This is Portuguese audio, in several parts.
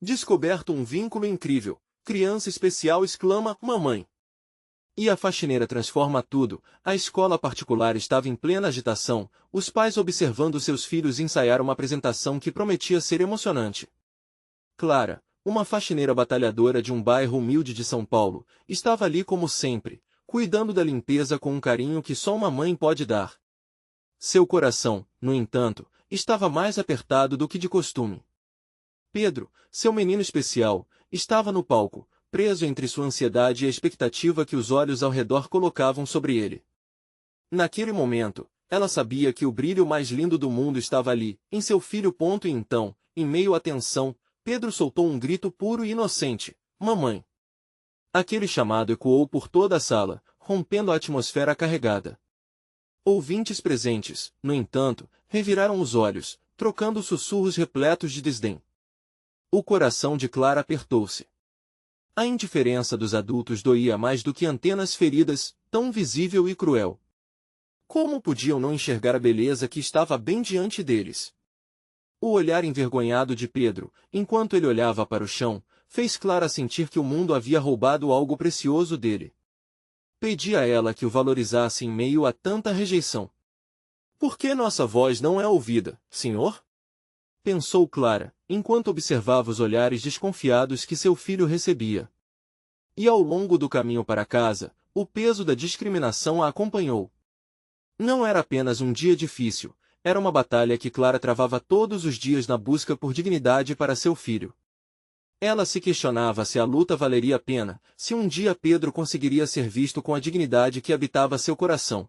Descoberto um vínculo incrível. Criança especial exclama, mamãe. E a faxineira transforma tudo. A escola particular estava em plena agitação, os pais observando seus filhos ensaiar uma apresentação que prometia ser emocionante. Clara, uma faxineira batalhadora de um bairro humilde de São Paulo, estava ali como sempre, cuidando da limpeza com um carinho que só uma mãe pode dar. Seu coração, no entanto, estava mais apertado do que de costume. Pedro, seu menino especial, estava no palco, preso entre sua ansiedade e a expectativa que os olhos ao redor colocavam sobre ele. Naquele momento, ela sabia que o brilho mais lindo do mundo estava ali, em seu filho. E então, em meio à tensão, Pedro soltou um grito puro e inocente: mamãe! Aquele chamado ecoou por toda a sala, rompendo a atmosfera carregada. Ouvintes presentes, no entanto, reviraram os olhos, trocando sussurros repletos de desdém. O coração de Clara apertou-se. A indiferença dos adultos doía mais do que antenas feridas, tão visível e cruel. Como podiam não enxergar a beleza que estava bem diante deles? O olhar envergonhado de Pedro, enquanto ele olhava para o chão, fez Clara sentir que o mundo havia roubado algo precioso dele. Pedia a ela que o valorizasse em meio a tanta rejeição. Por que nossa voz não é ouvida, senhor? Pensou Clara, enquanto observava os olhares desconfiados que seu filho recebia. E ao longo do caminho para casa, o peso da discriminação a acompanhou. Não era apenas um dia difícil, era uma batalha que Clara travava todos os dias na busca por dignidade para seu filho. Ela se questionava se a luta valeria a pena, se um dia Pedro conseguiria ser visto com a dignidade que habitava seu coração.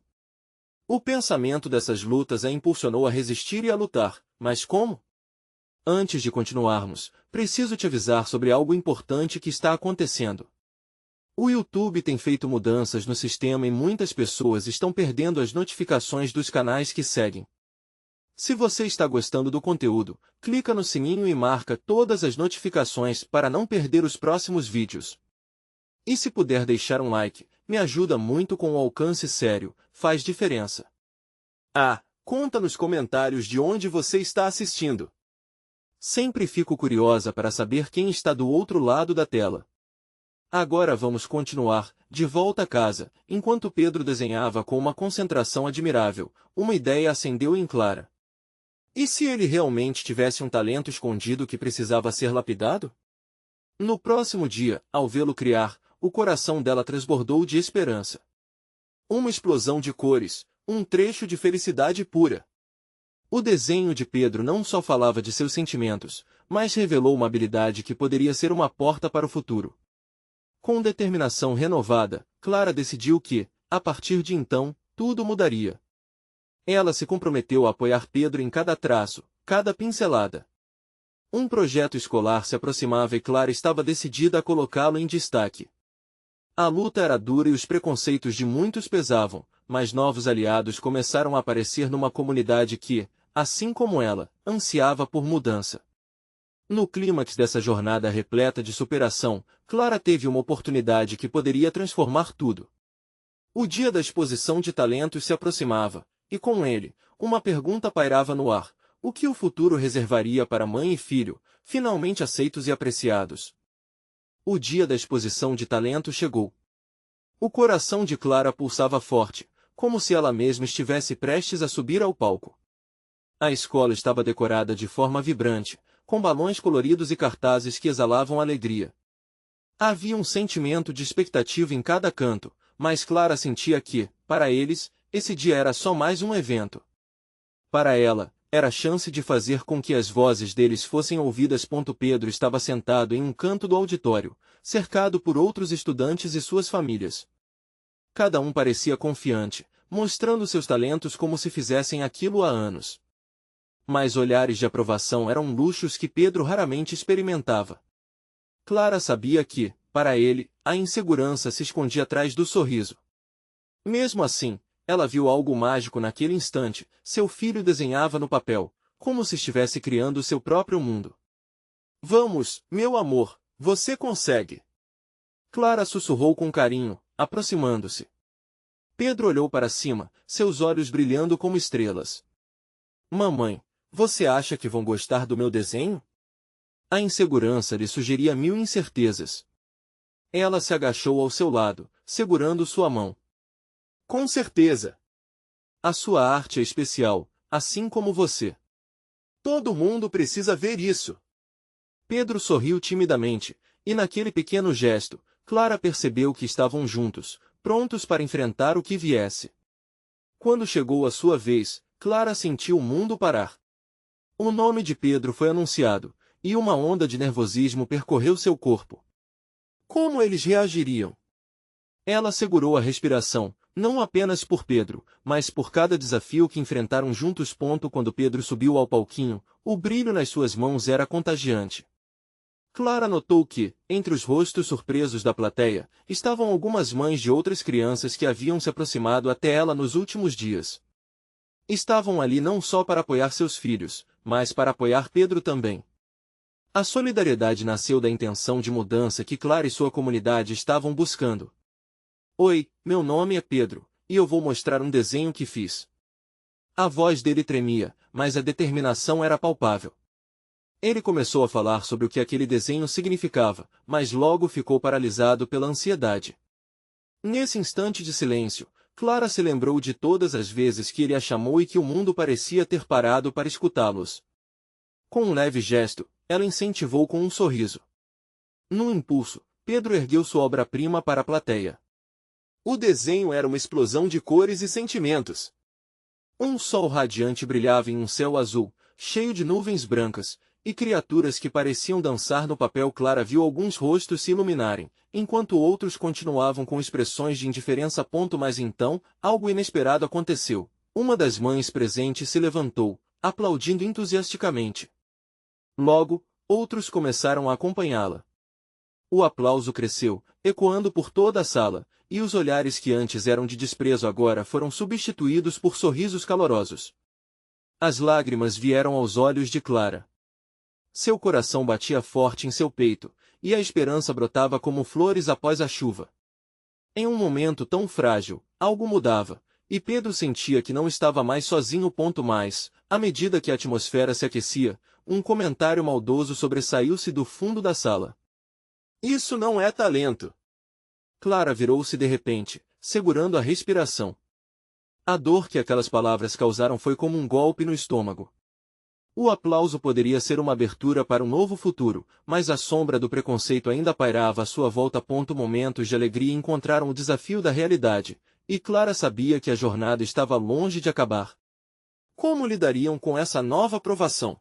O pensamento dessas lutas a impulsionou a resistir e a lutar, mas como? Antes de continuarmos, preciso te avisar sobre algo importante que está acontecendo. O YouTube tem feito mudanças no sistema e muitas pessoas estão perdendo as notificações dos canais que seguem. Se você está gostando do conteúdo, clica no sininho e marca todas as notificações para não perder os próximos vídeos. E se puder deixar um like, me ajuda muito com o alcance sério, faz diferença. Conta nos comentários de onde você está assistindo. Sempre fico curiosa para saber quem está do outro lado da tela. Agora vamos continuar, de volta a casa, enquanto Pedro desenhava com uma concentração admirável, uma ideia acendeu em Clara. E se ele realmente tivesse um talento escondido que precisava ser lapidado? No próximo dia, ao vê-lo criar, o coração dela transbordou de esperança. Uma explosão de cores, um trecho de felicidade pura. O desenho de Pedro não só falava de seus sentimentos, mas revelou uma habilidade que poderia ser uma porta para o futuro. Com determinação renovada, Clara decidiu que, a partir de então, tudo mudaria. Ela se comprometeu a apoiar Pedro em cada traço, cada pincelada. Um projeto escolar se aproximava e Clara estava decidida a colocá-lo em destaque. A luta era dura e os preconceitos de muitos pesavam, mas novos aliados começaram a aparecer numa comunidade que, assim como ela, ansiava por mudança. No clímax dessa jornada repleta de superação, Clara teve uma oportunidade que poderia transformar tudo. O dia da exposição de talentos se aproximava, e com ele, uma pergunta pairava no ar: o que o futuro reservaria para mãe e filho, finalmente aceitos e apreciados? O dia da exposição de talento chegou. O coração de Clara pulsava forte, como se ela mesma estivesse prestes a subir ao palco. A escola estava decorada de forma vibrante, com balões coloridos e cartazes que exalavam alegria. Havia um sentimento de expectativa em cada canto, mas Clara sentia que, para eles, esse dia era só mais um evento. Para ela, era a chance de fazer com que as vozes deles fossem ouvidas. Pedro estava sentado em um canto do auditório, cercado por outros estudantes e suas famílias. Cada um parecia confiante, mostrando seus talentos como se fizessem aquilo há anos. Mas olhares de aprovação eram luxos que Pedro raramente experimentava. Clara sabia que, para ele, a insegurança se escondia atrás do sorriso. Mesmo assim, ela viu algo mágico naquele instante: seu filho desenhava no papel, como se estivesse criando seu próprio mundo. Vamos, meu amor, você consegue! Clara sussurrou com carinho, aproximando-se. Pedro olhou para cima, seus olhos brilhando como estrelas. Mamãe, você acha que vão gostar do meu desenho? A insegurança lhe sugeria mil incertezas. Ela se agachou ao seu lado, segurando sua mão. Com certeza. A sua arte é especial, assim como você. Todo mundo precisa ver isso. Pedro sorriu timidamente, e naquele pequeno gesto, Clara percebeu que estavam juntos, prontos para enfrentar o que viesse. Quando chegou a sua vez, Clara sentiu o mundo parar. O nome de Pedro foi anunciado, e uma onda de nervosismo percorreu seu corpo. Como eles reagiriam? Ela segurou a respiração, não apenas por Pedro, mas por cada desafio que enfrentaram juntos. Quando Pedro subiu ao palquinho, o brilho nas suas mãos era contagiante. Clara notou que, entre os rostos surpresos da plateia, estavam algumas mães de outras crianças que haviam se aproximado até ela nos últimos dias. Estavam ali não só para apoiar seus filhos, mas para apoiar Pedro também. A solidariedade nasceu da intenção de mudança que Clara e sua comunidade estavam buscando. Oi, meu nome é Pedro, e eu vou mostrar um desenho que fiz. A voz dele tremia, mas a determinação era palpável. Ele começou a falar sobre o que aquele desenho significava, mas logo ficou paralisado pela ansiedade. Nesse instante de silêncio, Clara se lembrou de todas as vezes que ele a chamou e que o mundo parecia ter parado para escutá-los. Com um leve gesto, ela incentivou com um sorriso. Num impulso, Pedro ergueu sua obra-prima para a plateia. O desenho era uma explosão de cores e sentimentos. Um sol radiante brilhava em um céu azul, cheio de nuvens brancas, e criaturas que pareciam dançar no papel. Clara viu alguns rostos se iluminarem, enquanto outros continuavam com expressões de indiferença. Mas então, algo inesperado aconteceu. Uma das mães presentes se levantou, aplaudindo entusiasticamente. Logo, outros começaram a acompanhá-la. O aplauso cresceu, ecoando por toda a sala, e os olhares que antes eram de desprezo agora foram substituídos por sorrisos calorosos. As lágrimas vieram aos olhos de Clara. Seu coração batia forte em seu peito, e a esperança brotava como flores após a chuva. Em um momento tão frágil, algo mudava, e Pedro sentia que não estava mais sozinho. Mas, à medida que a atmosfera se aquecia, um comentário maldoso sobressaiu-se do fundo da sala. Isso não é talento. Clara virou-se de repente, segurando a respiração. A dor que aquelas palavras causaram foi como um golpe no estômago. O aplauso poderia ser uma abertura para um novo futuro, mas a sombra do preconceito ainda pairava à sua volta. Momentos de alegria encontraram o desafio da realidade, e Clara sabia que a jornada estava longe de acabar. Como lidariam com essa nova provação?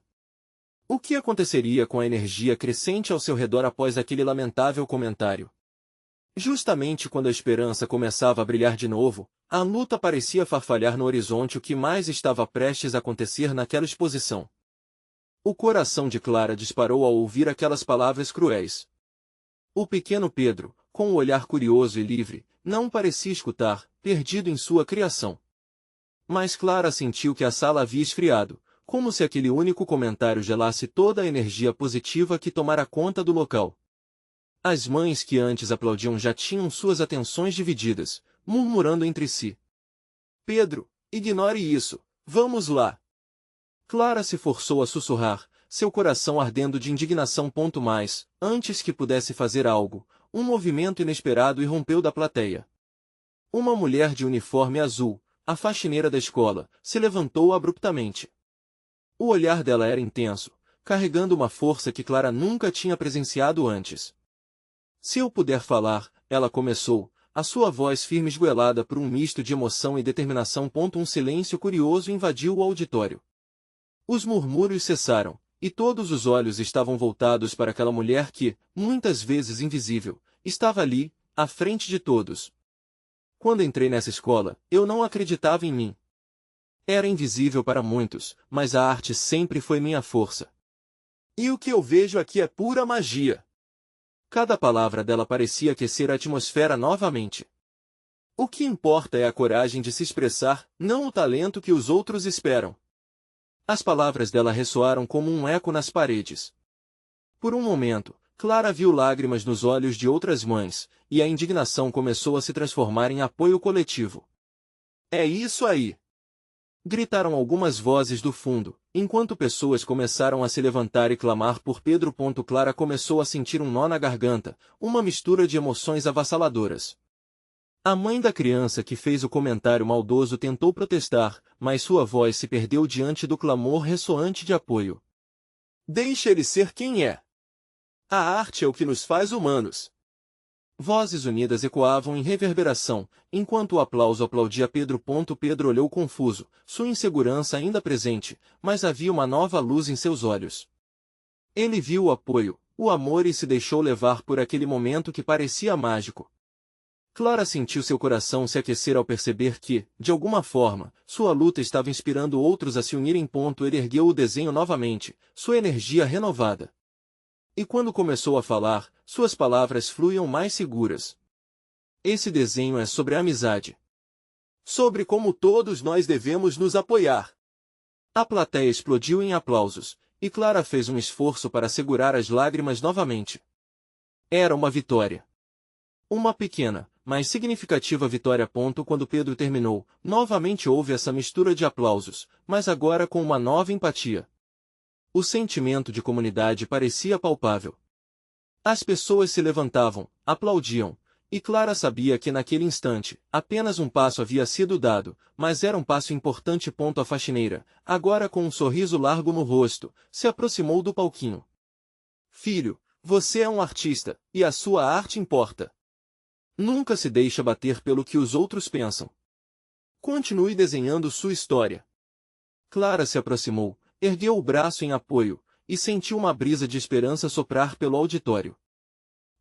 O que aconteceria com a energia crescente ao seu redor após aquele lamentável comentário? Justamente quando a esperança começava a brilhar de novo, a luta parecia farfalhar no horizonte. O que mais estava prestes a acontecer naquela exposição? O coração de Clara disparou ao ouvir aquelas palavras cruéis. O pequeno Pedro, com o olhar curioso e livre, não parecia escutar, perdido em sua criação. Mas Clara sentiu que a sala havia esfriado, como se aquele único comentário gelasse toda a energia positiva que tomara conta do local. As mães que antes aplaudiam já tinham suas atenções divididas, murmurando entre si. Pedro, ignore isso, vamos lá. Clara se forçou a sussurrar, seu coração ardendo de indignação. Mas, antes que pudesse fazer algo, um movimento inesperado irrompeu da plateia. Uma mulher de uniforme azul, a faxineira da escola, se levantou abruptamente. O olhar dela era intenso, carregando uma força que Clara nunca tinha presenciado antes. Se eu puder falar, ela começou, a sua voz firme esgoelada por um misto de emoção e determinação. Um silêncio curioso invadiu o auditório. Os murmúrios cessaram, e todos os olhos estavam voltados para aquela mulher que, muitas vezes invisível, estava ali, à frente de todos. Quando entrei nessa escola, eu não acreditava em mim. Era invisível para muitos, mas a arte sempre foi minha força. E o que eu vejo aqui é pura magia. Cada palavra dela parecia aquecer a atmosfera novamente. O que importa é a coragem de se expressar, não o talento que os outros esperam. As palavras dela ressoaram como um eco nas paredes. Por um momento, Clara viu lágrimas nos olhos de outras mães, e a indignação começou a se transformar em apoio coletivo. É isso aí! Gritaram algumas vozes do fundo, enquanto pessoas começaram a se levantar e clamar por Pedro. Clara começou a sentir um nó na garganta, uma mistura de emoções avassaladoras. A mãe da criança que fez o comentário maldoso tentou protestar, mas sua voz se perdeu diante do clamor ressoante de apoio. Deixe ele ser quem é. A arte é o que nos faz humanos. Vozes unidas ecoavam em reverberação, enquanto o aplauso aplaudia Pedro. Pedro olhou confuso, sua insegurança ainda presente, mas havia uma nova luz em seus olhos. Ele viu o apoio, o amor e se deixou levar por aquele momento que parecia mágico. Clara sentiu seu coração se aquecer ao perceber que, de alguma forma, sua luta estava inspirando outros a se unirem. Ele ergueu o desenho novamente, sua energia renovada. E quando começou a falar, suas palavras fluíam mais seguras. Esse desenho é sobre a amizade. Sobre como todos nós devemos nos apoiar. A plateia explodiu em aplausos, e Clara fez um esforço para segurar as lágrimas novamente. Era uma vitória. Uma pequena, mas significativa vitória. Quando Pedro terminou, novamente houve essa mistura de aplausos, mas agora com uma nova empatia. O sentimento de comunidade parecia palpável. As pessoas se levantavam, aplaudiam, e Clara sabia que naquele instante, apenas um passo havia sido dado, mas era um passo importante. A faxineira, agora com um sorriso largo no rosto, se aproximou do palquinho. Filho, você é um artista, e a sua arte importa. Nunca se deixe abater pelo que os outros pensam. Continue desenhando sua história. Clara se aproximou, ergueu o braço em apoio, e sentiu uma brisa de esperança soprar pelo auditório.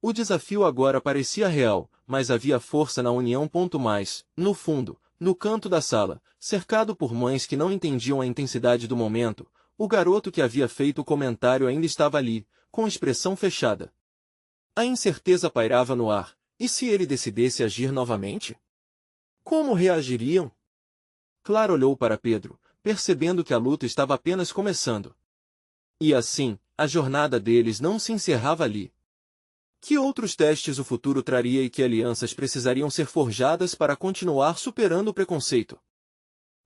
O desafio agora parecia real, mas havia força na união. Mais, no fundo, no canto da sala, cercado por mães que não entendiam a intensidade do momento, o garoto que havia feito o comentário ainda estava ali, com expressão fechada. A incerteza pairava no ar, e se ele decidisse agir novamente? Como reagiriam? Clara olhou para Pedro, percebendo que a luta estava apenas começando. E assim, a jornada deles não se encerrava ali. Que outros testes o futuro traria e que alianças precisariam ser forjadas para continuar superando o preconceito?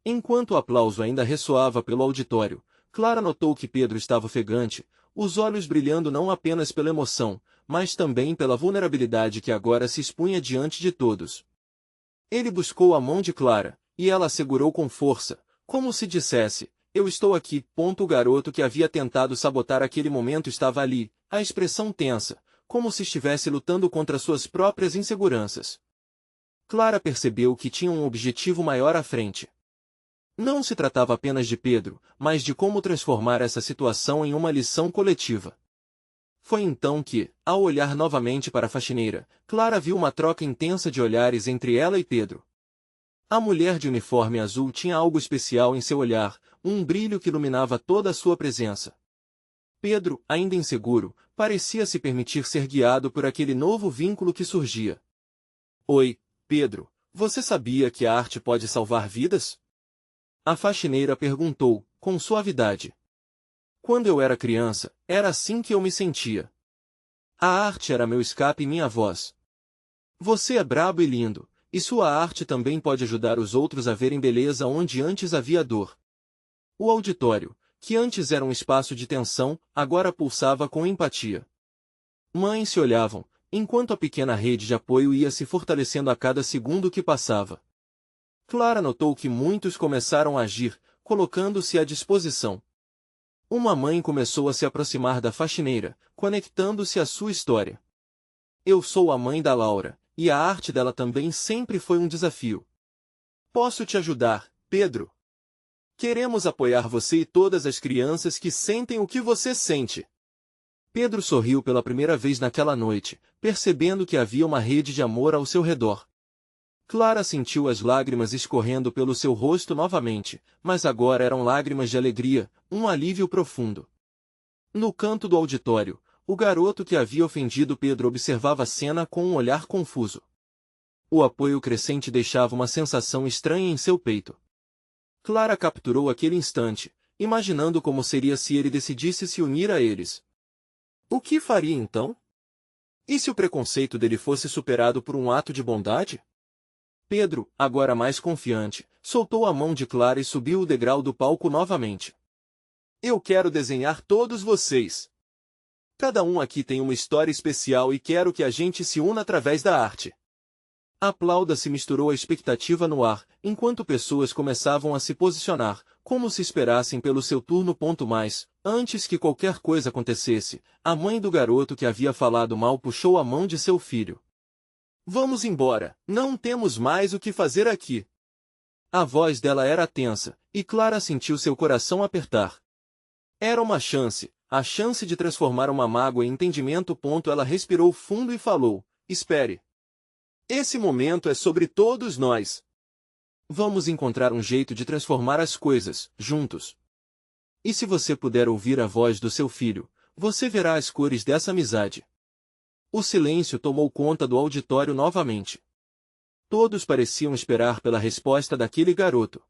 Enquanto o aplauso ainda ressoava pelo auditório, Clara notou que Pedro estava ofegante, os olhos brilhando não apenas pela emoção, mas também pela vulnerabilidade que agora se expunha diante de todos. Ele buscou a mão de Clara, e ela a segurou com força, como se dissesse, eu estou aqui. O garoto que havia tentado sabotar aquele momento estava ali, a expressão tensa, como se estivesse lutando contra suas próprias inseguranças. Clara percebeu que tinha um objetivo maior à frente. Não se tratava apenas de Pedro, mas de como transformar essa situação em uma lição coletiva. Foi então que, ao olhar novamente para a faxineira, Clara viu uma troca intensa de olhares entre ela e Pedro. A mulher de uniforme azul tinha algo especial em seu olhar, um brilho que iluminava toda a sua presença. Pedro, ainda inseguro, parecia se permitir ser guiado por aquele novo vínculo que surgia. Oi, Pedro, você sabia que a arte pode salvar vidas? A faxineira perguntou, com suavidade. Quando eu era criança, era assim que eu me sentia. A arte era meu escape e minha voz. Você é brabo e lindo, e sua arte também pode ajudar os outros a verem beleza onde antes havia dor. O auditório, que antes era um espaço de tensão, agora pulsava com empatia. Mães se olhavam, enquanto a pequena rede de apoio ia se fortalecendo a cada segundo que passava. Clara notou que muitos começaram a agir, colocando-se à disposição. Uma mãe começou a se aproximar da faxineira, conectando-se à sua história. Eu sou a mãe da Laura, e a arte dela também sempre foi um desafio. Posso te ajudar, Pedro? Queremos apoiar você e todas as crianças que sentem o que você sente. Pedro sorriu pela primeira vez naquela noite, percebendo que havia uma rede de amor ao seu redor. Clara sentiu as lágrimas escorrendo pelo seu rosto novamente, mas agora eram lágrimas de alegria, um alívio profundo. No canto do auditório, o garoto que havia ofendido Pedro observava a cena com um olhar confuso. O apoio crescente deixava uma sensação estranha em seu peito. Clara capturou aquele instante, imaginando como seria se ele decidisse se unir a eles. O que faria então? E se o preconceito dele fosse superado por um ato de bondade? Pedro, agora mais confiante, soltou a mão de Clara e subiu o degrau do palco novamente. Eu quero desenhar todos vocês. Cada um aqui tem uma história especial e quero que a gente se una através da arte. A aplauda se misturou a expectativa no ar, enquanto pessoas começavam a se posicionar, como se esperassem pelo seu turno. Mas, antes que qualquer coisa acontecesse, a mãe do garoto que havia falado mal puxou a mão de seu filho. Vamos embora, não temos mais o que fazer aqui. A voz dela era tensa, e Clara sentiu seu coração apertar. Era uma chance, a chance de transformar uma mágoa em entendimento. Ela respirou fundo e falou, espere. Esse momento é sobre todos nós. Vamos encontrar um jeito de transformar as coisas, juntos. E se você puder ouvir a voz do seu filho, você verá as cores dessa amizade. O silêncio tomou conta do auditório novamente. Todos pareciam esperar pela resposta daquele garoto.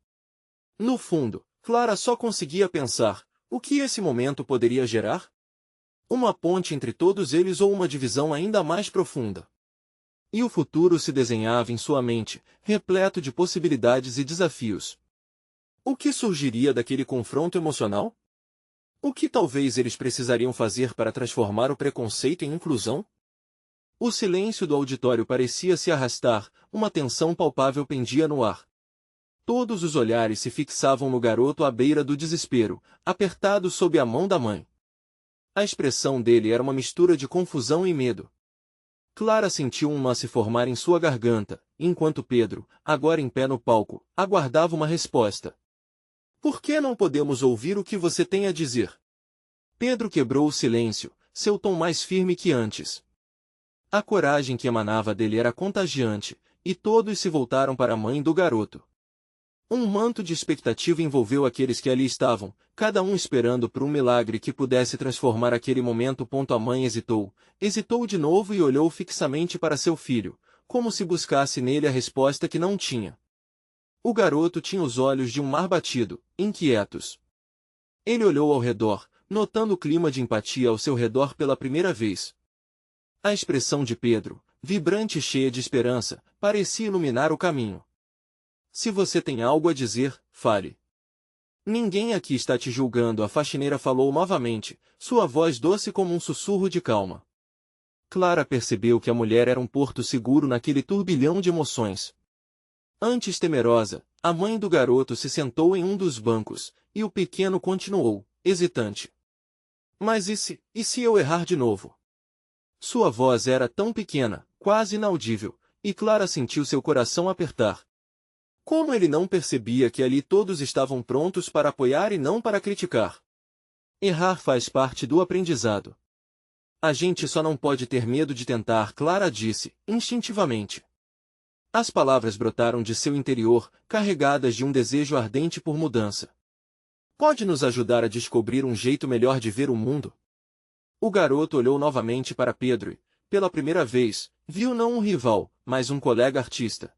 No fundo, Clara só conseguia pensar, o que esse momento poderia gerar? Uma ponte entre todos eles ou uma divisão ainda mais profunda? E o futuro se desenhava em sua mente, repleto de possibilidades e desafios. O que surgiria daquele confronto emocional? O que talvez eles precisariam fazer para transformar o preconceito em inclusão? O silêncio do auditório parecia se arrastar, uma tensão palpável pendia no ar. Todos os olhares se fixavam no garoto à beira do desespero, apertado sob a mão da mãe. A expressão dele era uma mistura de confusão e medo. Clara sentiu um nó se formar em sua garganta, enquanto Pedro, agora em pé no palco, aguardava uma resposta. Por que não podemos ouvir o que você tem a dizer? Pedro quebrou o silêncio, seu tom mais firme que antes. A coragem que emanava dele era contagiante, e todos se voltaram para a mãe do garoto. Um manto de expectativa envolveu aqueles que ali estavam, cada um esperando por um milagre que pudesse transformar aquele momento. A mãe hesitou de novo e olhou fixamente para seu filho, como se buscasse nele a resposta que não tinha. O garoto tinha os olhos de um mar batido, inquietos. Ele olhou ao redor, notando o clima de empatia ao seu redor pela primeira vez. A expressão de Pedro, vibrante e cheia de esperança, parecia iluminar o caminho. Se você tem algo a dizer, fale. Ninguém aqui está te julgando. A faxineira falou novamente, sua voz doce como um sussurro de calma. Clara percebeu que a mulher era um porto seguro naquele turbilhão de emoções. Antes temerosa, a mãe do garoto se sentou em um dos bancos, e o pequeno continuou, hesitante. Mas e se eu errar de novo? Sua voz era tão pequena, quase inaudível, e Clara sentiu seu coração apertar. Como ele não percebia que ali todos estavam prontos para apoiar e não para criticar? Errar faz parte do aprendizado. A gente só não pode ter medo de tentar, Clara disse, instintivamente. As palavras brotaram de seu interior, carregadas de um desejo ardente por mudança. Pode nos ajudar a descobrir um jeito melhor de ver o mundo? O garoto olhou novamente para Pedro e, pela primeira vez, viu não um rival, mas um colega artista.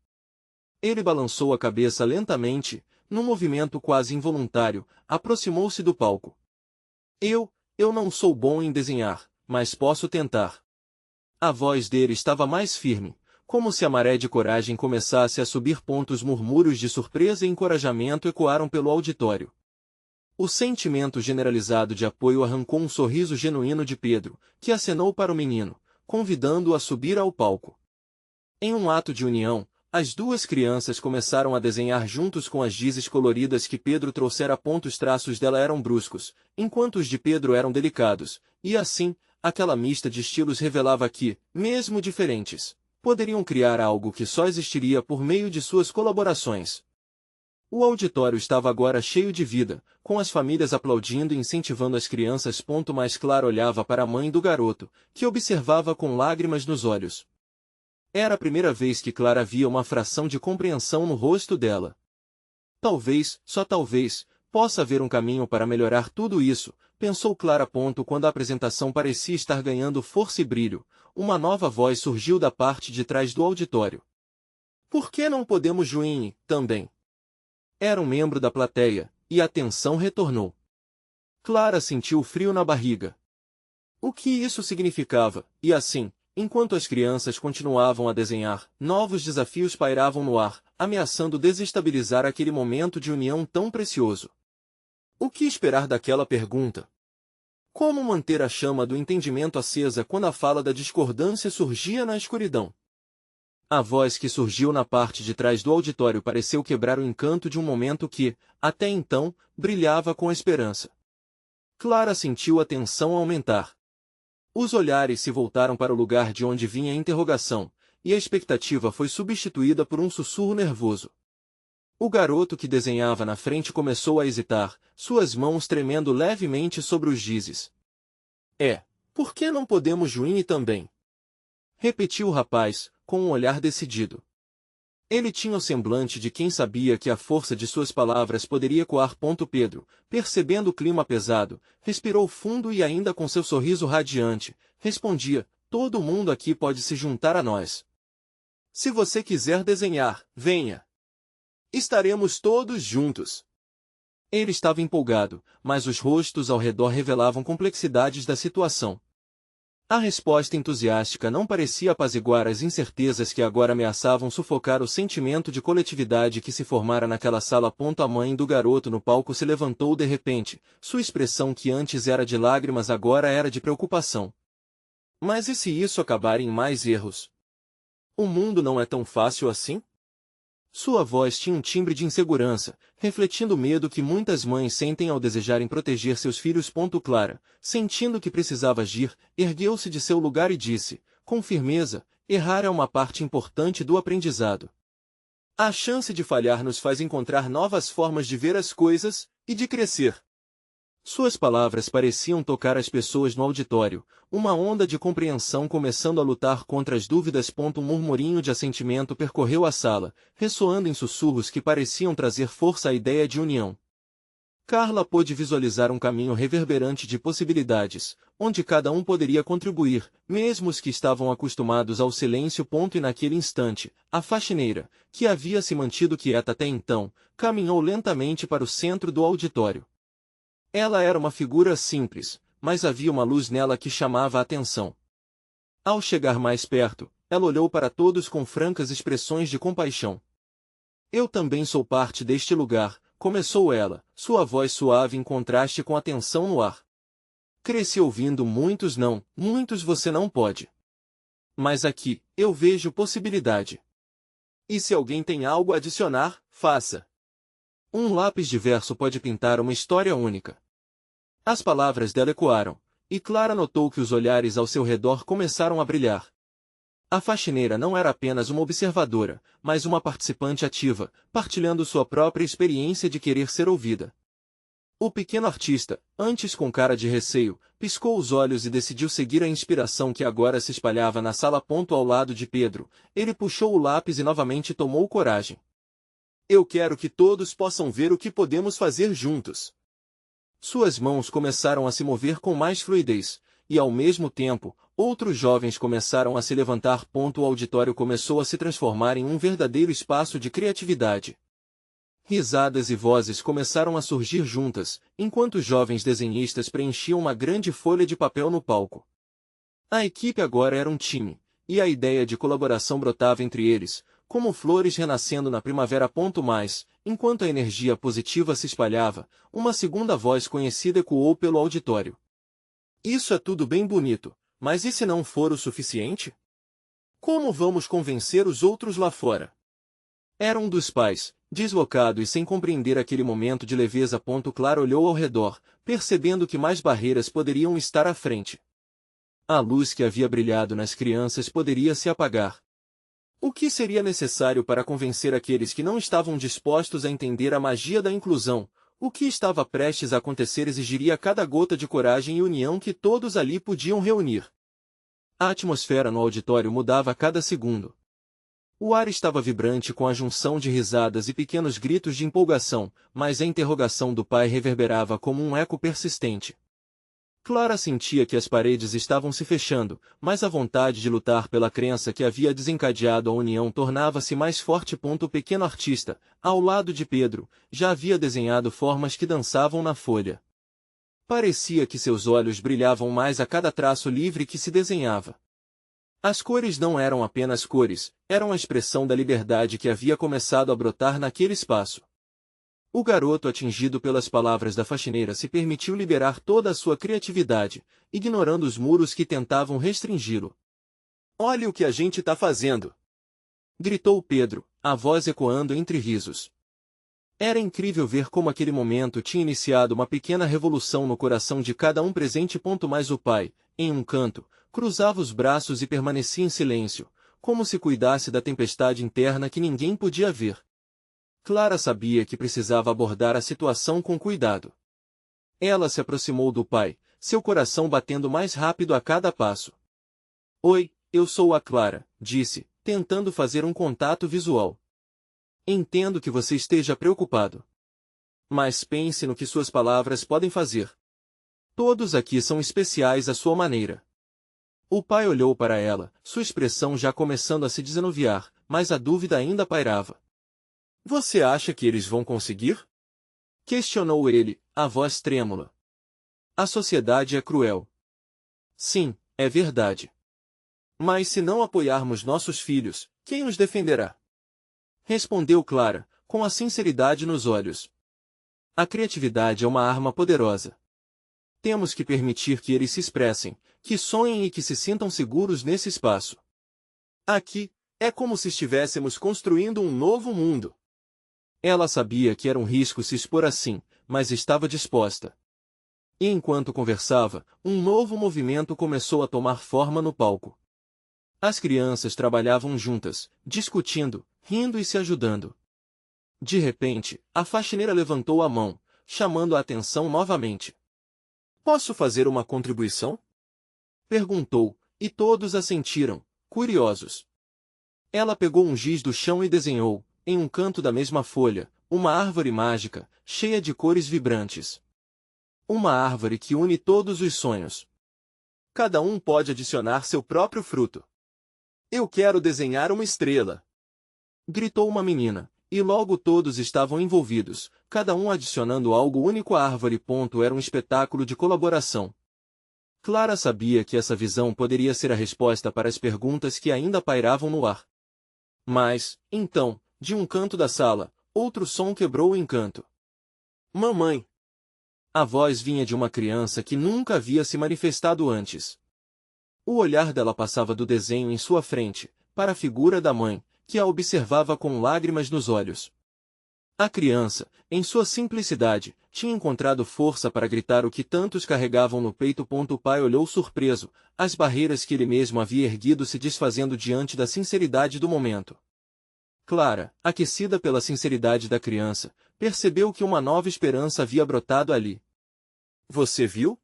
Ele balançou a cabeça lentamente, num movimento quase involuntário, aproximou-se do palco. Eu não sou bom em desenhar, mas posso tentar. A voz dele estava mais firme, como se a maré de coragem começasse a subir. Os murmúrios de surpresa e encorajamento ecoaram pelo auditório. O sentimento generalizado de apoio arrancou um sorriso genuíno de Pedro, que acenou para o menino, convidando-o a subir ao palco. Em um ato de união, as duas crianças começaram a desenhar juntos com as gizes coloridas que Pedro trouxera. Os traços dela eram bruscos, enquanto os de Pedro eram delicados, e assim, aquela mista de estilos revelava que, mesmo diferentes, poderiam criar algo que só existiria por meio de suas colaborações. O auditório estava agora cheio de vida, com as famílias aplaudindo e incentivando as crianças. Mais Clara olhava para a mãe do garoto, que observava com lágrimas nos olhos. Era a primeira vez que Clara via uma fração de compreensão no rosto dela. Talvez, só talvez, possa haver um caminho para melhorar tudo isso, pensou Clara. Quando a apresentação parecia estar ganhando força e brilho, uma nova voz surgiu da parte de trás do auditório. Por que não podemos Juinhe, também? Era um membro da plateia, e a tensão retornou. Clara sentiu frio na barriga. O que isso significava? E assim, enquanto as crianças continuavam a desenhar, novos desafios pairavam no ar, ameaçando desestabilizar aquele momento de união tão precioso. O que esperar daquela pergunta? Como manter a chama do entendimento acesa quando a fala da discordância surgia na escuridão? A voz que surgiu na parte de trás do auditório pareceu quebrar o encanto de um momento que, até então, brilhava com esperança. Clara sentiu a tensão aumentar. Os olhares se voltaram para o lugar de onde vinha a interrogação, e a expectativa foi substituída por um sussurro nervoso. O garoto que desenhava na frente começou a hesitar, suas mãos tremendo levemente sobre os gizes. Por que não podemos Juíne também? Repetiu o rapaz, com um olhar decidido. Ele tinha o semblante de quem sabia que a força de suas palavras poderia ecoar. Pedro, percebendo o clima pesado, respirou fundo e ainda com seu sorriso radiante, respondia, todo mundo aqui pode se juntar a nós. Se você quiser desenhar, venha. Estaremos todos juntos. Ele estava empolgado, mas os rostos ao redor revelavam complexidades da situação. A resposta entusiástica não parecia apaziguar as incertezas que agora ameaçavam sufocar o sentimento de coletividade que se formara naquela sala. A mãe do garoto no palco se levantou de repente, sua expressão que antes era de lágrimas agora era de preocupação. Mas e se isso acabar em mais erros? O mundo não é tão fácil assim? Sua voz tinha um timbre de insegurança, refletindo o medo que muitas mães sentem ao desejarem proteger seus filhos. Clara, sentindo que precisava agir, ergueu-se de seu lugar e disse, com firmeza, errar é uma parte importante do aprendizado. A chance de falhar nos faz encontrar novas formas de ver as coisas e de crescer. Suas palavras pareciam tocar as pessoas no auditório, uma onda de compreensão começando a lutar contra as dúvidas. Um murmurinho de assentimento percorreu a sala, ressoando em sussurros que pareciam trazer força à ideia de união. Carla pôde visualizar um caminho reverberante de possibilidades, onde cada um poderia contribuir, mesmo os que estavam acostumados ao silêncio. E naquele instante, a faxineira, que havia se mantido quieta até então, caminhou lentamente para o centro do auditório. Ela era uma figura simples, mas havia uma luz nela que chamava a atenção. Ao chegar mais perto, ela olhou para todos com francas expressões de compaixão. Eu também sou parte deste lugar, começou ela, sua voz suave em contraste com a tensão no ar. Cresci ouvindo muitos você não pode. Mas aqui, eu vejo possibilidade. E se alguém tem algo a adicionar, faça. Um lápis de verso pode pintar uma história única. As palavras dela ecoaram, e Clara notou que os olhares ao seu redor começaram a brilhar. A faxineira não era apenas uma observadora, mas uma participante ativa, partilhando sua própria experiência de querer ser ouvida. O pequeno artista, antes com cara de receio, piscou os olhos e decidiu seguir a inspiração que agora se espalhava na sala. Ao lado de Pedro, ele puxou o lápis e novamente tomou coragem. Eu quero que todos possam ver o que podemos fazer juntos. Suas mãos começaram a se mover com mais fluidez, e ao mesmo tempo, outros jovens começaram a se levantar. O auditório começou a se transformar em um verdadeiro espaço de criatividade. Risadas e vozes começaram a surgir juntas, enquanto os jovens desenhistas preenchiam uma grande folha de papel no palco. A equipe agora era um time, e a ideia de colaboração brotava entre eles, como flores renascendo na primavera. Mas, enquanto a energia positiva se espalhava, uma segunda voz conhecida ecoou pelo auditório. Isso é tudo bem bonito, mas e se não for o suficiente? Como vamos convencer os outros lá fora? Era um dos pais, deslocado e sem compreender aquele momento de leveza. Clara olhou ao redor, percebendo que mais barreiras poderiam estar à frente. A luz que havia brilhado nas crianças poderia se apagar. O que seria necessário para convencer aqueles que não estavam dispostos a entender a magia da inclusão? O que estava prestes a acontecer exigiria cada gota de coragem e união que todos ali podiam reunir. A atmosfera no auditório mudava a cada segundo. O ar estava vibrante com a junção de risadas e pequenos gritos de empolgação, mas a interrogação do pai reverberava como um eco persistente. Clara sentia que as paredes estavam se fechando, mas a vontade de lutar pela crença que havia desencadeado a união tornava-se mais forte. O pequeno artista, ao lado de Pedro, já havia desenhado formas que dançavam na folha. Parecia que seus olhos brilhavam mais a cada traço livre que se desenhava. As cores não eram apenas cores, eram a expressão da liberdade que havia começado a brotar naquele espaço. O garoto, atingido pelas palavras da faxineira, se permitiu liberar toda a sua criatividade, ignorando os muros que tentavam restringi-lo. "Olhe o que a gente tá fazendo!" gritou Pedro, a voz ecoando entre risos. Era incrível ver como aquele momento tinha iniciado uma pequena revolução no coração de cada um presente. Mas o pai, em um canto, cruzava os braços e permanecia em silêncio, como se cuidasse da tempestade interna que ninguém podia ver. Clara sabia que precisava abordar a situação com cuidado. Ela se aproximou do pai, seu coração batendo mais rápido a cada passo. "Oi, eu sou a Clara", disse, tentando fazer um contato visual. "Entendo que você esteja preocupado. Mas pense no que suas palavras podem fazer. Todos aqui são especiais à sua maneira." O pai olhou para ela, sua expressão já começando a se desanuviar, mas a dúvida ainda pairava. "Você acha que eles vão conseguir?" questionou ele, a voz trêmula. "A sociedade é cruel." "Sim, é verdade. Mas se não apoiarmos nossos filhos, quem os defenderá?" respondeu Clara, com a sinceridade nos olhos. "A criatividade é uma arma poderosa. Temos que permitir que eles se expressem, que sonhem e que se sintam seguros nesse espaço. Aqui, é como se estivéssemos construindo um novo mundo." Ela sabia que era um risco se expor assim, mas estava disposta. E enquanto conversava, um novo movimento começou a tomar forma no palco. As crianças trabalhavam juntas, discutindo, rindo e se ajudando. De repente, a faxineira levantou a mão, chamando a atenção novamente. "Posso fazer uma contribuição?" perguntou, e todos assentiram, curiosos. Ela pegou um giz do chão e desenhou, em um canto da mesma folha, uma árvore mágica, cheia de cores vibrantes. Uma árvore que une todos os sonhos. Cada um pode adicionar seu próprio fruto. "Eu quero desenhar uma estrela!" gritou uma menina, e logo todos estavam envolvidos, cada um adicionando algo único à árvore. Era um espetáculo de colaboração. Clara sabia que essa visão poderia ser a resposta para as perguntas que ainda pairavam no ar. Mas, então, de um canto da sala, outro som quebrou o encanto. "Mamãe!" A voz vinha de uma criança que nunca havia se manifestado antes. O olhar dela passava do desenho em sua frente, para a figura da mãe, que a observava com lágrimas nos olhos. A criança, em sua simplicidade, tinha encontrado força para gritar o que tantos carregavam no peito. O pai olhou surpreso, as barreiras que ele mesmo havia erguido se desfazendo diante da sinceridade do momento. Clara, aquecida pela sinceridade da criança, percebeu que uma nova esperança havia brotado ali. "Você viu?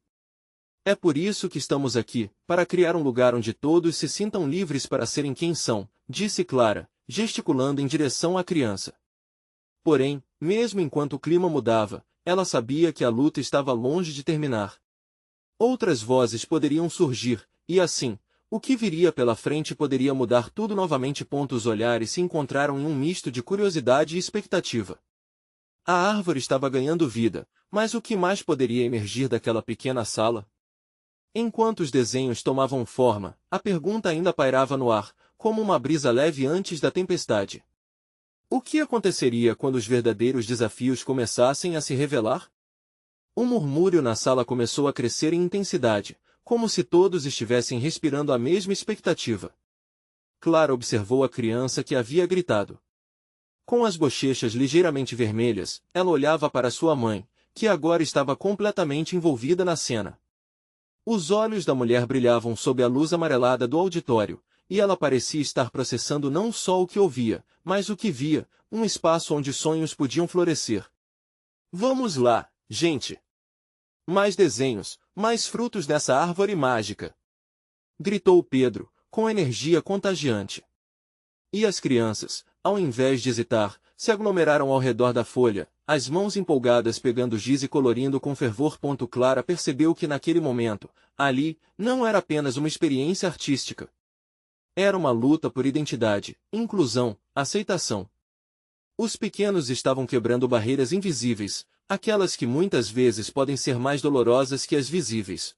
É por isso que estamos aqui, para criar um lugar onde todos se sintam livres para serem quem são", disse Clara, gesticulando em direção à criança. Porém, mesmo enquanto o clima mudava, ela sabia que a luta estava longe de terminar. Outras vozes poderiam surgir, e assim, o que viria pela frente poderia mudar tudo novamente. Os olhares se encontraram em um misto de curiosidade e expectativa. A árvore estava ganhando vida, mas o que mais poderia emergir daquela pequena sala? Enquanto os desenhos tomavam forma, a pergunta ainda pairava no ar, como uma brisa leve antes da tempestade. O que aconteceria quando os verdadeiros desafios começassem a se revelar? O murmúrio na sala começou a crescer em intensidade, como se todos estivessem respirando a mesma expectativa. Clara observou a criança que havia gritado. Com as bochechas ligeiramente vermelhas, ela olhava para sua mãe, que agora estava completamente envolvida na cena. Os olhos da mulher brilhavam sob a luz amarelada do auditório, e ela parecia estar processando não só o que ouvia, mas o que via, um espaço onde sonhos podiam florescer. "Vamos lá, gente! Mais desenhos, mais frutos dessa árvore mágica!" gritou Pedro, com energia contagiante. E as crianças, ao invés de hesitar, se aglomeraram ao redor da folha, as mãos empolgadas pegando giz e colorindo com fervor. Clara percebeu que naquele momento, ali, não era apenas uma experiência artística. Era uma luta por identidade, inclusão, aceitação. Os pequenos estavam quebrando barreiras invisíveis, aquelas que muitas vezes podem ser mais dolorosas que as visíveis.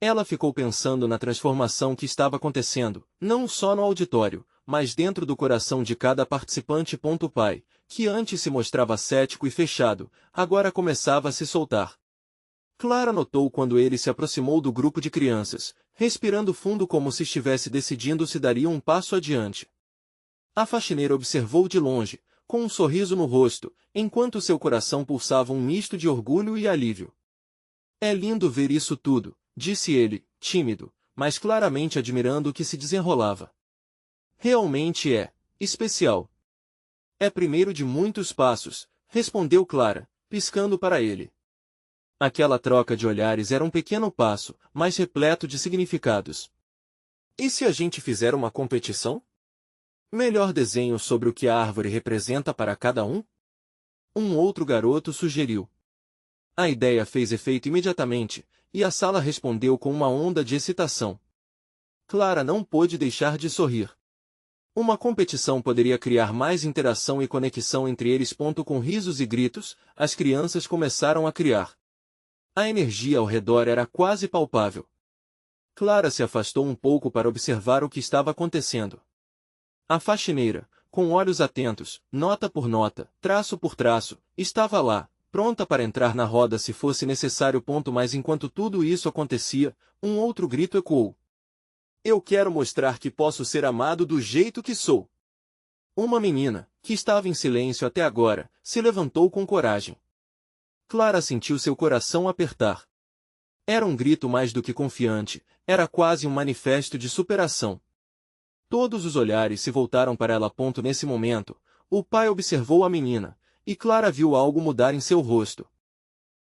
Ela ficou pensando na transformação que estava acontecendo, não só no auditório, mas dentro do coração de cada participante. O pai, que antes se mostrava cético e fechado, agora começava a se soltar. Clara notou quando ele se aproximou do grupo de crianças, respirando fundo como se estivesse decidindo se daria um passo adiante. A faxineira observou de longe, com um sorriso no rosto, enquanto seu coração pulsava um misto de orgulho e alívio. É lindo ver isso tudo, disse ele, tímido, mas claramente admirando o que se desenrolava. Realmente é especial. É primeiro de muitos passos, respondeu Clara, piscando para ele. Aquela troca de olhares era um pequeno passo, mas repleto de significados. E se a gente fizer uma competição? Melhor desenho sobre o que a árvore representa para cada um? Um outro garoto sugeriu. A ideia fez efeito imediatamente, e a sala respondeu com uma onda de excitação. Clara não pôde deixar de sorrir. Uma competição poderia criar mais interação e conexão entre eles. Com risos e gritos, as crianças começaram a criar. A energia ao redor era quase palpável. Clara se afastou um pouco para observar o que estava acontecendo. A faxineira, com olhos atentos, nota por nota, traço por traço, estava lá, pronta para entrar na roda se fosse necessário. Mas enquanto tudo isso acontecia, um outro grito ecoou. Eu quero mostrar que posso ser amado do jeito que sou. Uma menina, que estava em silêncio até agora, se levantou com coragem. Clara sentiu seu coração apertar. Era um grito mais do que confiante, era quase um manifesto de superação. Todos os olhares se voltaram para ela. Nesse momento, o pai observou a menina, e Clara viu algo mudar em seu rosto.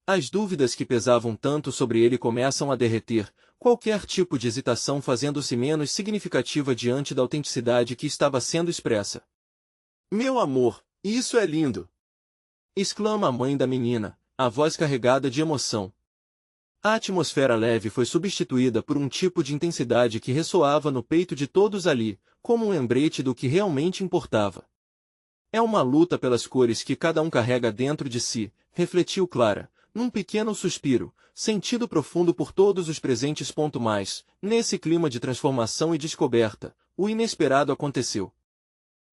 As dúvidas que pesavam tanto sobre ele começam a derreter, qualquer tipo de hesitação fazendo-se menos significativa diante da autenticidade que estava sendo expressa. Meu amor, isso é lindo! Exclama a mãe da menina, a voz carregada de emoção. A atmosfera leve foi substituída por um tipo de intensidade que ressoava no peito de todos ali, como um lembrete do que realmente importava. É uma luta pelas cores que cada um carrega dentro de si, refletiu Clara, num pequeno suspiro, sentido profundo por todos os presentes. Mas, nesse clima de transformação e descoberta, o inesperado aconteceu.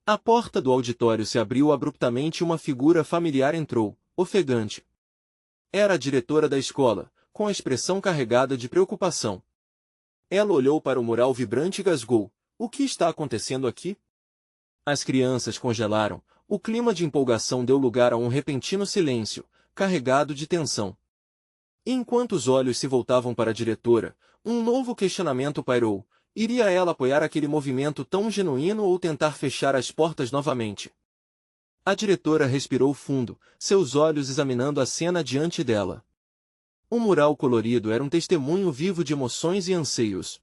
A porta do auditório se abriu abruptamente e uma figura familiar entrou, ofegante. Era a diretora da escola, com a expressão carregada de preocupação. Ela olhou para o mural vibrante e gasgou. O que está acontecendo aqui? As crianças congelaram. O clima de empolgação deu lugar a um repentino silêncio, carregado de tensão. E enquanto os olhos se voltavam para a diretora, um novo questionamento pairou. Iria ela apoiar aquele movimento tão genuíno ou tentar fechar as portas novamente? A diretora respirou fundo, seus olhos examinando a cena diante dela. O mural colorido era um testemunho vivo de emoções e anseios.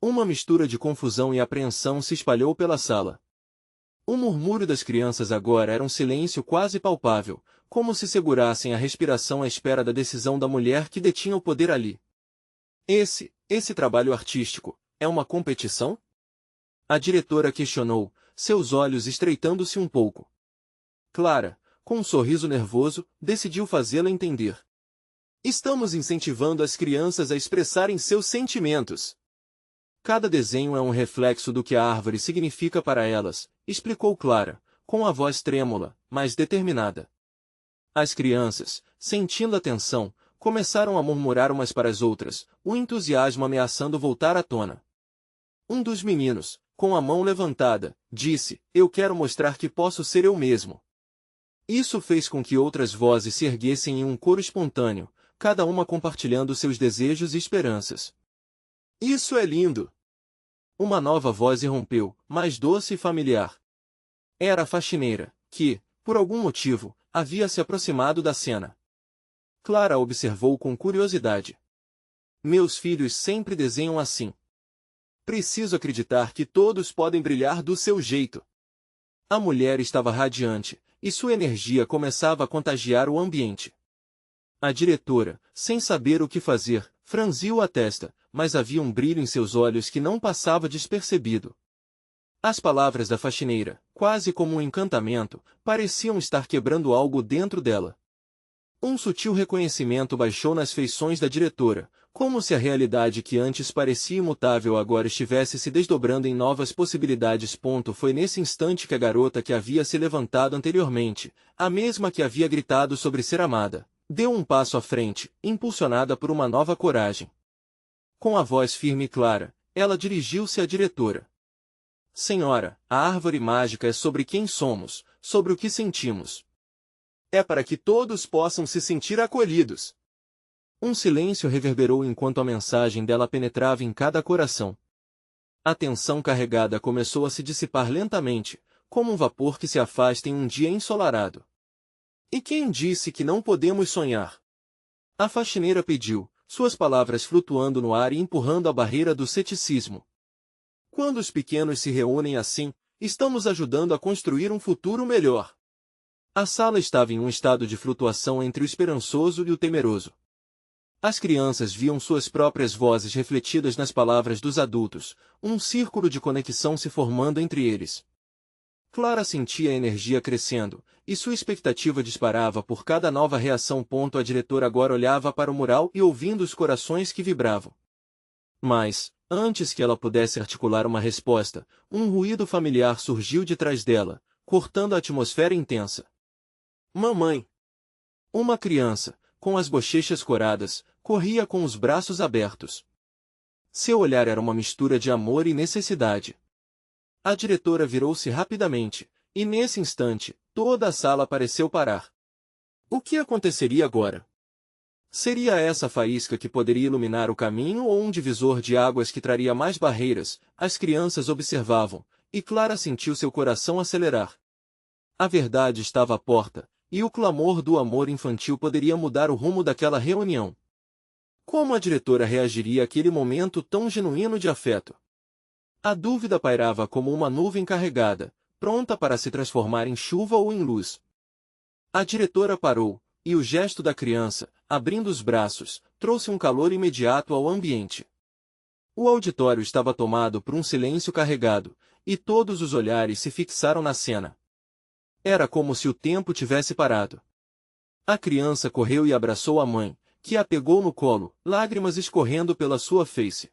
Uma mistura de confusão e apreensão se espalhou pela sala. O murmúrio das crianças agora era um silêncio quase palpável, como se segurassem a respiração à espera da decisão da mulher que detinha o poder ali. Esse trabalho artístico, é uma competição? A diretora questionou, seus olhos estreitando-se um pouco. Clara, com um sorriso nervoso, decidiu fazê-la entender. Estamos incentivando as crianças a expressarem seus sentimentos. Cada desenho é um reflexo do que a árvore significa para elas, explicou Clara, com a voz trêmula, mas determinada. As crianças, sentindo a tensão, começaram a murmurar umas para as outras, o entusiasmo ameaçando voltar à tona. Um dos meninos, com a mão levantada, disse, eu quero mostrar que posso ser eu mesmo. Isso fez com que outras vozes se erguessem em um coro espontâneo, cada uma compartilhando seus desejos e esperanças. Isso é lindo! Uma nova voz irrompeu, mais doce e familiar. Era a faxineira, que, por algum motivo, havia se aproximado da cena. Clara observou com curiosidade. Meus filhos sempre desenham assim. Preciso acreditar que todos podem brilhar do seu jeito. A mulher estava radiante, e sua energia começava a contagiar o ambiente. A diretora, sem saber o que fazer, franziu a testa, mas havia um brilho em seus olhos que não passava despercebido. As palavras da faxineira, quase como um encantamento, pareciam estar quebrando algo dentro dela. Um sutil reconhecimento baixou nas feições da diretora, como se a realidade que antes parecia imutável agora estivesse se desdobrando em novas possibilidades. Foi nesse instante que a garota que havia se levantado anteriormente, a mesma que havia gritado sobre ser amada, deu um passo à frente, impulsionada por uma nova coragem. Com a voz firme e clara, ela dirigiu-se à diretora. Senhora, a árvore mágica é sobre quem somos, sobre o que sentimos. É para que todos possam se sentir acolhidos. Um silêncio reverberou enquanto a mensagem dela penetrava em cada coração. A tensão carregada começou a se dissipar lentamente, como um vapor que se afasta em um dia ensolarado. E quem disse que não podemos sonhar? A faxineira pediu, suas palavras flutuando no ar e empurrando a barreira do ceticismo. Quando os pequenos se reúnem assim, estamos ajudando a construir um futuro melhor. A sala estava em um estado de flutuação entre o esperançoso e o temeroso. As crianças viam suas próprias vozes refletidas nas palavras dos adultos, um círculo de conexão se formando entre eles. Clara sentia a energia crescendo, e sua expectativa disparava por cada nova reação. A diretora agora olhava para o mural e ouvindo os corações que vibravam. Mas, antes que ela pudesse articular uma resposta, um ruído familiar surgiu de trás dela, cortando a atmosfera intensa. Mamãe! Uma criança, com as bochechas coradas, corria com os braços abertos. Seu olhar era uma mistura de amor e necessidade. A diretora virou-se rapidamente, e nesse instante, toda a sala pareceu parar. O que aconteceria agora? Seria essa a faísca que poderia iluminar o caminho ou um divisor de águas que traria mais barreiras? As crianças observavam, e Clara sentiu seu coração acelerar. A verdade estava à porta, e o clamor do amor infantil poderia mudar o rumo daquela reunião. Como a diretora reagiria àquele momento tão genuíno de afeto? A dúvida pairava como uma nuvem carregada, pronta para se transformar em chuva ou em luz. A diretora parou, e o gesto da criança, abrindo os braços, trouxe um calor imediato ao ambiente. O auditório estava tomado por um silêncio carregado, e todos os olhares se fixaram na cena. Era como se o tempo tivesse parado. A criança correu e abraçou a mãe, que a pegou no colo, lágrimas escorrendo pela sua face.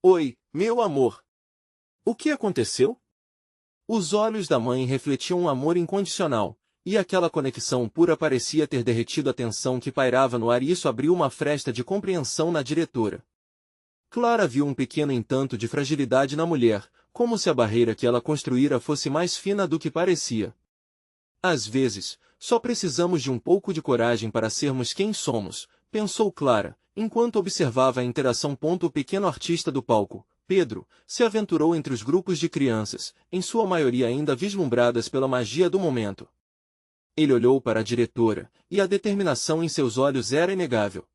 Oi, meu amor! O que aconteceu? Os olhos da mãe refletiam um amor incondicional, e aquela conexão pura parecia ter derretido a tensão que pairava no ar, e isso abriu uma fresta de compreensão na diretora. Clara viu um pequeno entanto de fragilidade na mulher, como se a barreira que ela construíra fosse mais fina do que parecia. Às vezes, só precisamos de um pouco de coragem para sermos quem somos, pensou Clara, enquanto observava a interação. O pequeno artista do palco, Pedro, se aventurou entre os grupos de crianças, em sua maioria ainda vislumbradas pela magia do momento. Ele olhou para a diretora, e a determinação em seus olhos era inegável.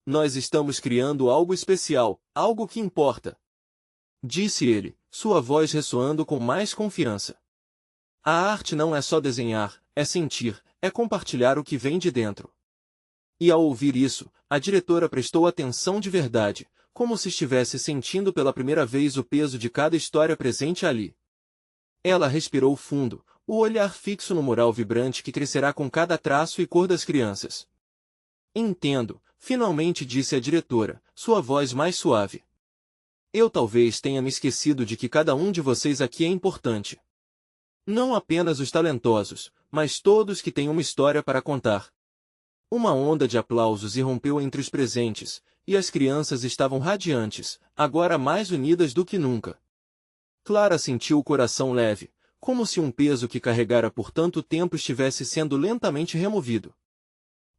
Nós estamos criando algo especial, algo que importa. Disse ele, sua voz ressoando com mais confiança. A arte não é só desenhar, é sentir, é compartilhar o que vem de dentro. E ao ouvir isso, a diretora prestou atenção de verdade, como se estivesse sentindo pela primeira vez o peso de cada história presente ali. Ela respirou fundo, o olhar fixo no mural vibrante que crescerá com cada traço e cor das crianças. Entendo, finalmente disse a diretora, sua voz mais suave. Eu talvez tenha me esquecido de que cada um de vocês aqui é importante. Não apenas os talentosos, mas todos que têm uma história para contar. Uma onda de aplausos irrompeu entre os presentes, e as crianças estavam radiantes, agora mais unidas do que nunca. Clara sentiu o coração leve, como se um peso que carregara por tanto tempo estivesse sendo lentamente removido.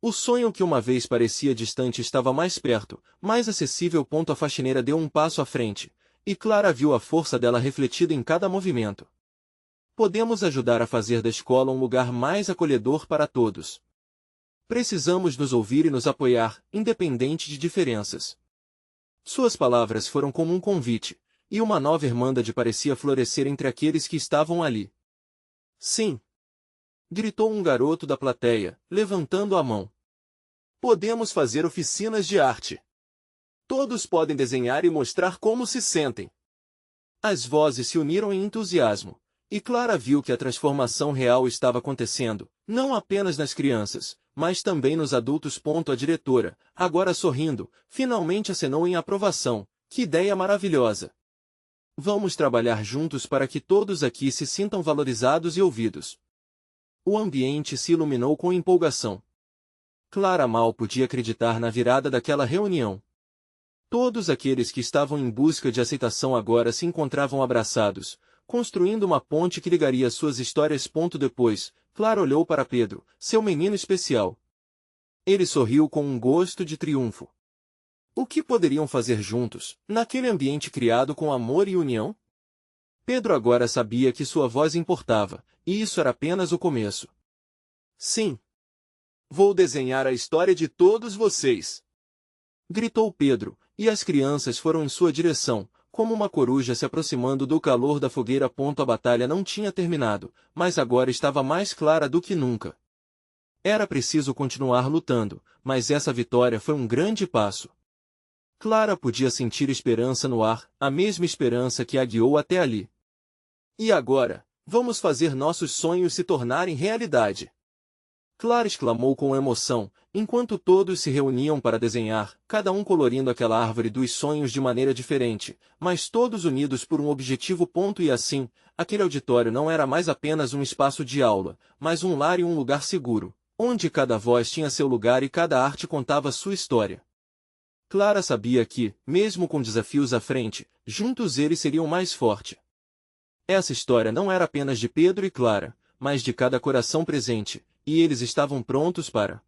O sonho que uma vez parecia distante estava mais perto, mais acessível. A faxineira deu um passo à frente, e Clara viu a força dela refletida em cada movimento. Podemos ajudar a fazer da escola um lugar mais acolhedor para todos. Precisamos nos ouvir e nos apoiar, independente de diferenças. Suas palavras foram como um convite, e uma nova irmandade parecia florescer entre aqueles que estavam ali. Sim! Gritou um garoto da plateia, levantando a mão. Podemos fazer oficinas de arte. Todos podem desenhar e mostrar como se sentem. As vozes se uniram em entusiasmo, e Clara viu que a transformação real estava acontecendo, não apenas nas crianças, mas também nos adultos. A diretora, agora sorrindo, finalmente acenou em aprovação. Que ideia maravilhosa! Vamos trabalhar juntos para que todos aqui se sintam valorizados e ouvidos. O ambiente se iluminou com empolgação. Clara mal podia acreditar na virada daquela reunião. Todos aqueles que estavam em busca de aceitação agora se encontravam abraçados, construindo uma ponte que ligaria suas histórias. Depois, Clara olhou para Pedro, seu menino especial. Ele sorriu com um gosto de triunfo. O que poderiam fazer juntos, naquele ambiente criado com amor e união? Pedro agora sabia que sua voz importava, e isso era apenas o começo. Sim. Vou desenhar a história de todos vocês! Gritou Pedro, e as crianças foram em sua direção, como uma coruja se aproximando do calor da fogueira. A batalha não tinha terminado, mas agora estava mais clara do que nunca. Era preciso continuar lutando, mas essa vitória foi um grande passo. Clara podia sentir esperança no ar, a mesma esperança que a guiou até ali. E agora, vamos fazer nossos sonhos se tornarem realidade! Clara exclamou com emoção, enquanto todos se reuniam para desenhar, cada um colorindo aquela árvore dos sonhos de maneira diferente, mas todos unidos por um objetivo. E assim, aquele auditório não era mais apenas um espaço de aula, mas um lar e um lugar seguro, onde cada voz tinha seu lugar e cada arte contava sua história. Clara sabia que, mesmo com desafios à frente, juntos eles seriam mais fortes. Essa história não era apenas de Pedro e Clara, mas de cada coração presente, e eles estavam prontos para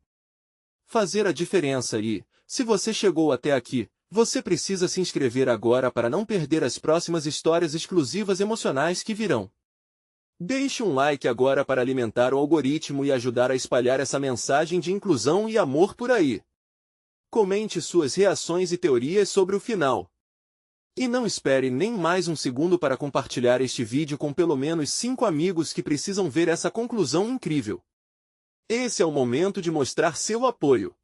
fazer a diferença. E, se você chegou até aqui, você precisa se inscrever agora para não perder as próximas histórias exclusivas emocionais que virão. Deixe um like agora para alimentar o algoritmo e ajudar a espalhar essa mensagem de inclusão e amor por aí. Comente suas reações e teorias sobre o final. E não espere nem mais um segundo para compartilhar este vídeo com pelo menos 5 amigos que precisam ver essa conclusão incrível. Esse é o momento de mostrar seu apoio.